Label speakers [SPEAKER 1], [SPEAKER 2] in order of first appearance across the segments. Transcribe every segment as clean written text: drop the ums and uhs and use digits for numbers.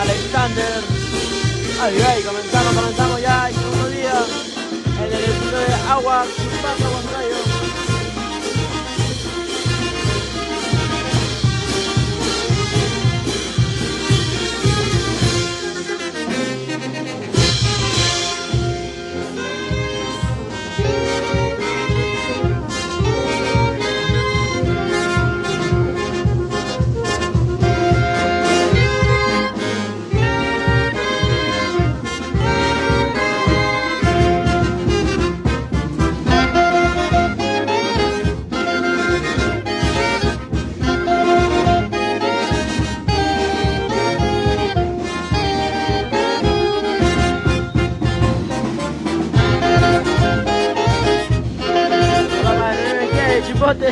[SPEAKER 1] Alexander. Ay, comenzamos ya el segundo día en el estudio de Agua, Chupaca, Huancayo. Chipote.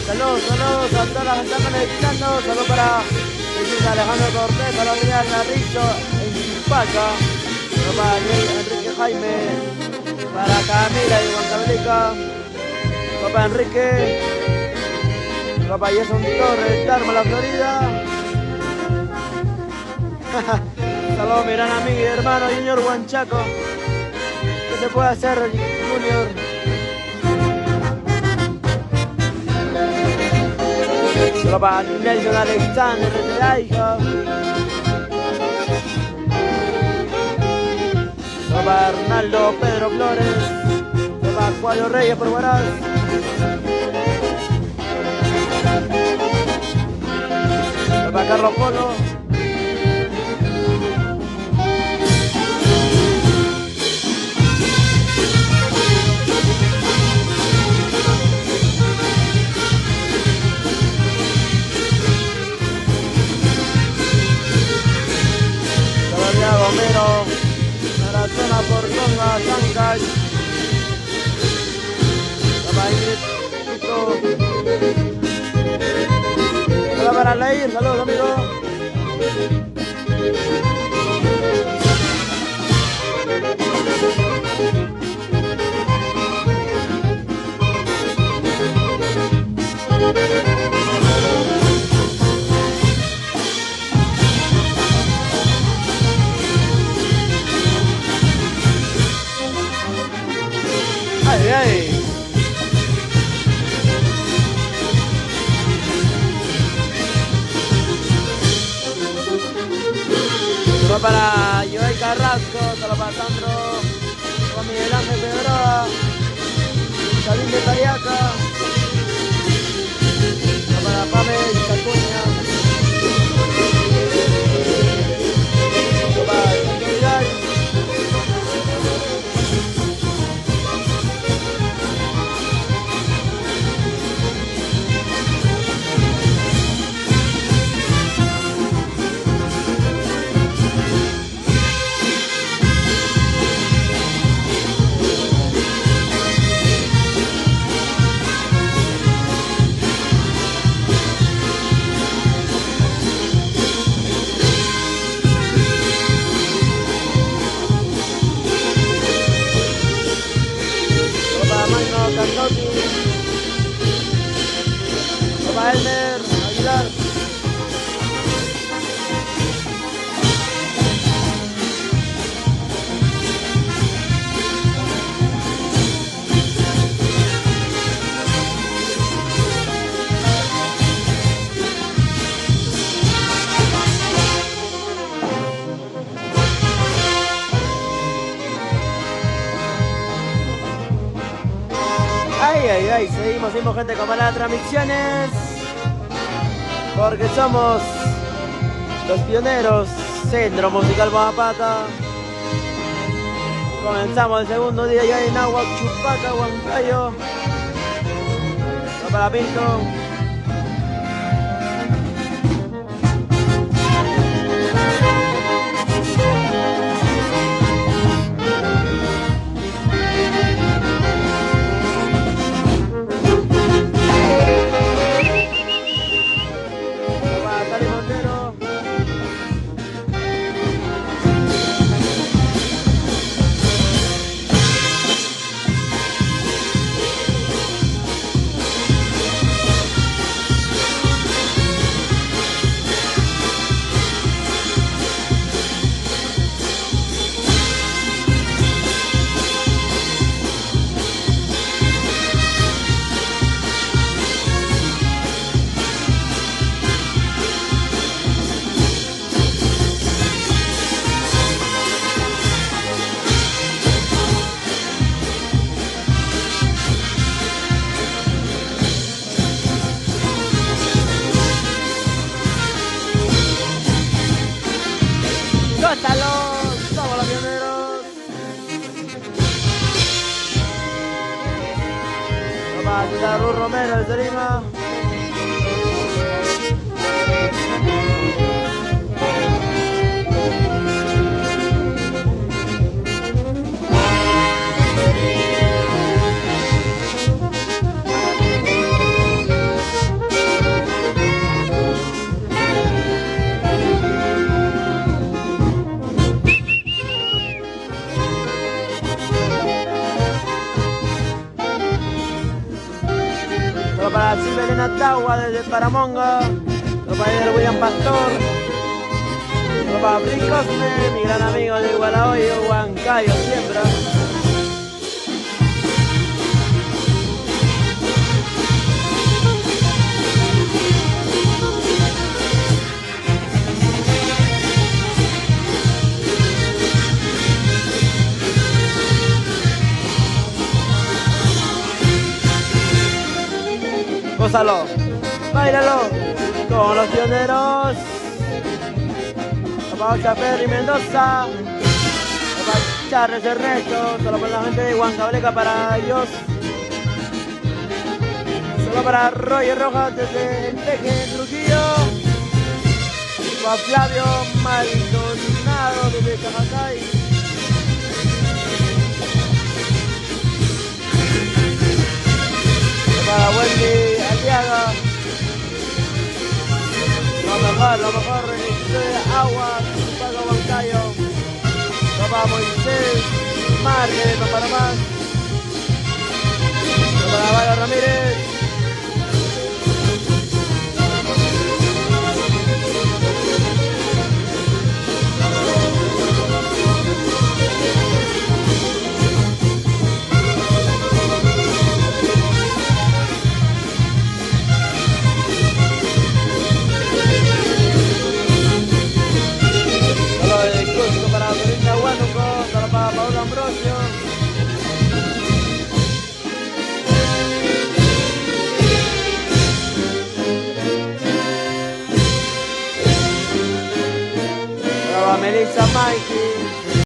[SPEAKER 1] Saludos a todas las que están conectando. Saludos para Jesús Alejandro Cortés, para Adrián Narrizo en Chupaca, para Enrique Jaime, para Camila y Juan Cabrica, para Enrique, para Jason Torres, Darma, la Florida. Saludos mi gran amigo y hermano Junior Huanchaco. ¿Qué se puede hacer, Junior? Solo para Nelson Alexander de Laica. Solo para Arnaldo Pedro Flores. Solo para Cuadro Reyes por Huaraz. Solo para Carlos Polo. Gomero, Maratona, Portonga, Zancay, hola para Leir, saludos amigos. Ay. Solo para Joel Carrasco, solo para Sandro, para Miguel Ángel Pedroa, Salim de Tariaca, solo para Pamela Chacuña, solo para Santo Vidal. Para Elmer Aguilar. Ay, seguimos gente con malas transmisiones, porque somos los pioneros, Centro Musical Bonapata, Comenzamos el segundo día ya en Agua Chupaca, Huancayo. Va para Pinto. Somos los pioneros. Va a tirar Ruth Romero el Serima. Para Silverena Tagua desde Paramonga, para el William Pastor, para Brin Cosme, mi gran amigo de Gualahoyo, Huancayo, siembra. Gózalo, bailalo con los pioneros. Para Chaferri Mendoza, para Charles Ernesto, solo para la gente de Huancableca, para ellos. Solo para Roger Rojas desde el Peje, Trujillo. Para Flavio Maldonado desde Chajacay. Para Wendy Aliaga, lo mejor de Agua, Chupaca, Huancayo. Para Moisés Márquez de Panamá. Para Valo Ramírez. Para Paulo Ambrosio. Para Melissa Mikey.